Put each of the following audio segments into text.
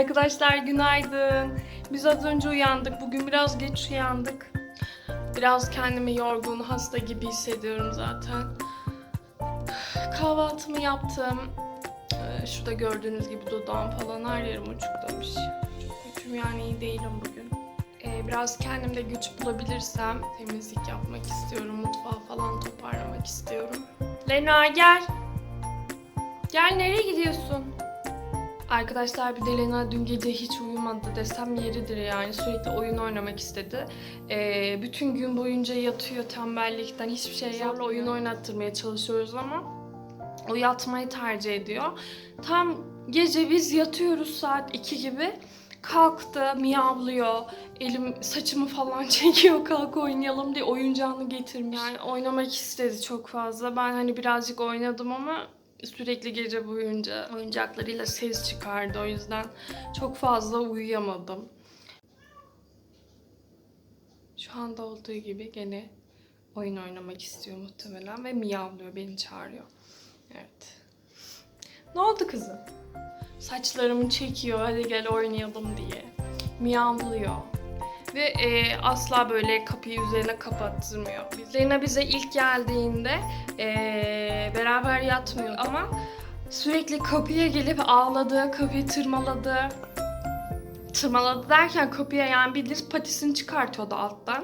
Arkadaşlar günaydın. Biz az önce uyandık. Bugün biraz geç uyandık. Biraz kendimi yorgun, hasta gibi hissediyorum zaten. Kahvaltımı yaptım. Şurada gördüğünüz gibi dudağım falan her yerim uçuklamış. Çok kötüyüm yani, iyi değilim bugün. Biraz kendimde güç bulabilirsem temizlik yapmak istiyorum. Mutfağı falan toparlamak istiyorum. Lena gel. Gel, nereye gidiyorsun? Arkadaşlar bir de Lena dün gece hiç uyumadı desem yeridir yani. Sürekli oyun oynamak istedi. Bütün gün boyunca yatıyor tembellikten, hiçbir şey yapmıyor. Oyun oynattırmaya çalışıyoruz ama o yatmayı tercih ediyor. Tam gece biz yatıyoruz saat 2 gibi. Kalktı, miyavlıyor, saçımı falan çekiyor, kalk oynayalım diye oyuncağını getirmiş. Yani oynamak istedi çok fazla. Ben hani birazcık oynadım ama sürekli gece boyunca oyuncaklarıyla ses çıkardı. O yüzden çok fazla uyuyamadım. Şu anda olduğu gibi gene oyun oynamak istiyor muhtemelen ve miyavlıyor, beni çağırıyor. Evet. Ne oldu kızım? Saçlarımı çekiyor, hadi gel oynayalım diye. Miyavlıyor. Ve asla böyle kapıyı üzerine kapattırmıyor. Lena bize ilk geldiğinde beraber yatmıyor ama sürekli kapıya gelip ağladı, kapıyı tırmaladı. Tırmaladı derken kapıya yani bildiğiniz patisini çıkartıyordu alttan.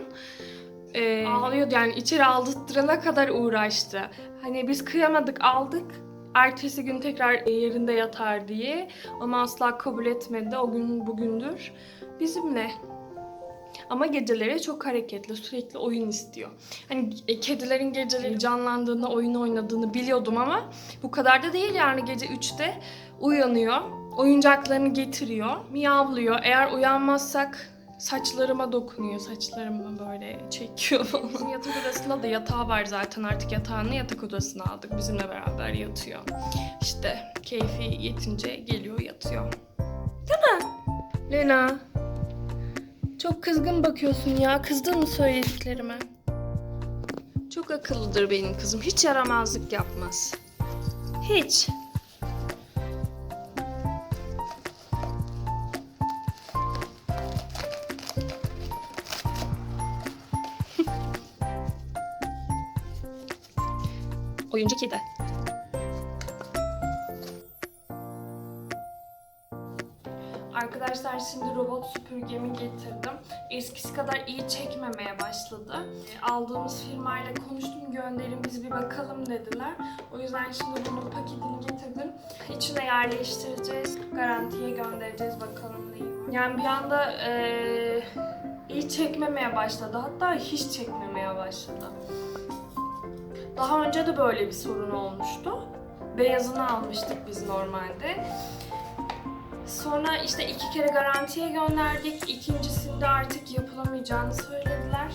Ağlıyordu yani, içeri aldırtırana kadar uğraştı. Hani biz kıyamadık, aldık. Ertesi gün tekrar yerinde yatar diye. Ama asla kabul etmedi. O gün bugündür bizimle. Ama geceleri çok hareketli, sürekli oyun istiyor. Hani kedilerin geceleri canlandığını, oyun oynadığını biliyordum ama bu kadar da değil yani. Gece 3'te uyanıyor, oyuncaklarını getiriyor, miyavlıyor. Eğer uyanmazsak saçlarıma dokunuyor, saçlarımı böyle çekiyor falan. Bizim yatak odasında da yatağı var zaten, artık yatağını yatak odasına aldık, bizimle beraber yatıyor. İşte keyfi yetince geliyor yatıyor. Değil mi Lena? Çok kızgın bakıyorsun ya. Kızdın mı söylediklerime? Çok akıllıdır benim kızım. Hiç yaramazlık yapmaz. Hiç. Oyuncu kedi. Arkadaşlar şimdi robot süpürgemi getirdim. Eskisi kadar iyi çekmemeye başladı. Aldığımız firmayla konuştum, gönderin biz bir bakalım dediler. O yüzden şimdi bunun paketini getirdim. İçine yerleştireceğiz, garantiye göndereceğiz, bakalım neyi. Yani bir anda iyi çekmemeye başladı, hatta hiç çekmemeye başladı. Daha önce de böyle bir sorun olmuştu. Beyazını almıştık biz normalde. Sonra işte 2 kere garantiye gönderdik. İkincisinde artık yapılamayacağını söylediler.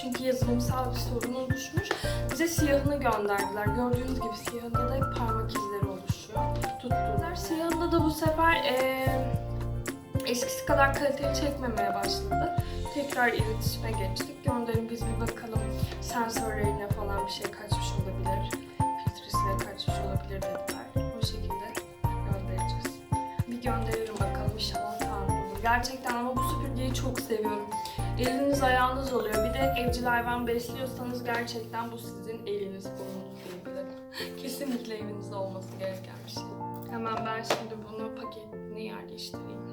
Çünkü yazılımsal bir sorun oluşmuş. Bize siyahını gönderdiler. Gördüğünüz gibi siyahında da hep parmak izleri oluşuyor. Tuttular. Siyahında da bu sefer eskisi kadar kaliteli çekmemeye başladı. Tekrar iletişime geçtik. Gönderin biz bir bakalım, sensörlerine falan bir şey kaçmış olabilir, filtresine kaçmış olabilir dediler. O şekilde göndereceğiz. Bir gönderirim bakalım, inşallah tamam olur. Gerçekten ama bu süpürgeyi çok seviyorum. Eliniz ayağınız oluyor. Bir de evcil hayvan besliyorsanız gerçekten bu sizin eliniz kolunuz diyebilirim. Kesinlikle evinizde olması gereken bir şey. Hemen ben şimdi bunu paketine yerleştireyim.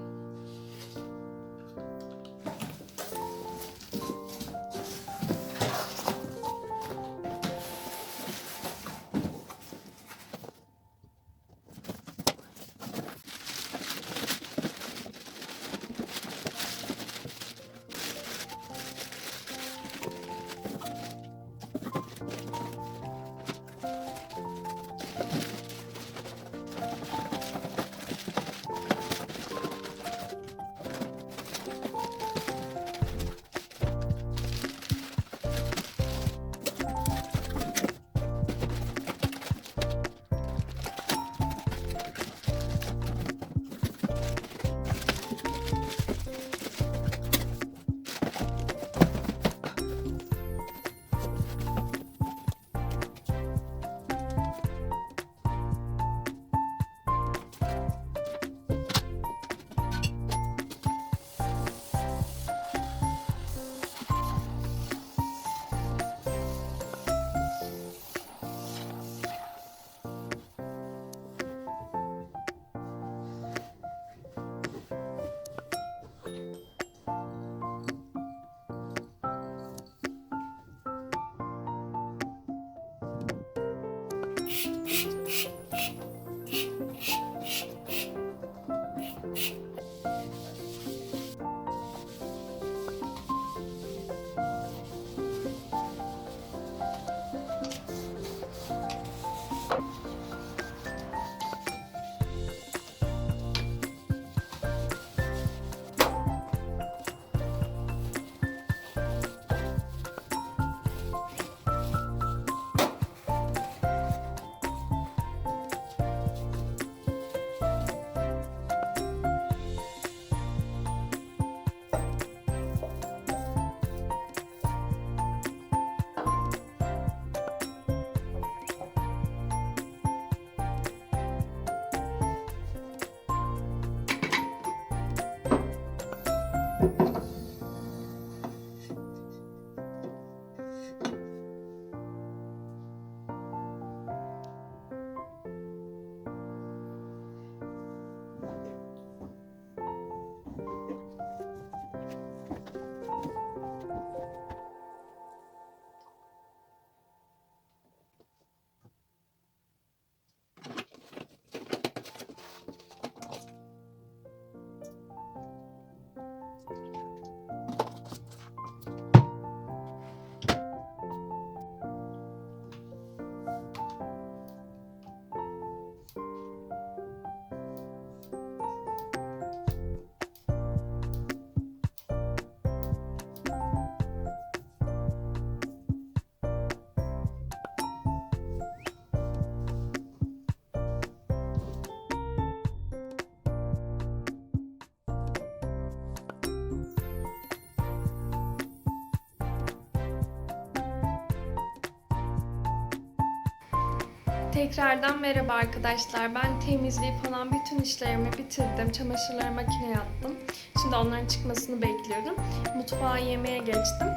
Tekrardan merhaba arkadaşlar. Ben temizliği falan bütün işlerimi bitirdim. Çamaşırları makineye attım. Şimdi onların çıkmasını bekliyorum. Mutfağa yemeğe geçtim.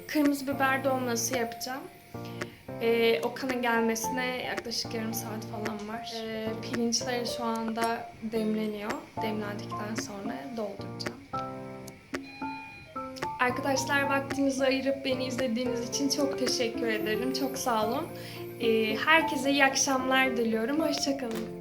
Kırmızı biber dolması yapacağım. Okan'ın gelmesine yaklaşık yarım saat falan var. Pirinçleri şu anda demleniyor. Demlendikten sonra dolduracağım. Arkadaşlar vaktinizi ayırıp beni izlediğiniz için çok teşekkür ederim. Çok sağ olun. Herkese iyi akşamlar diliyorum. Hoşça kalın.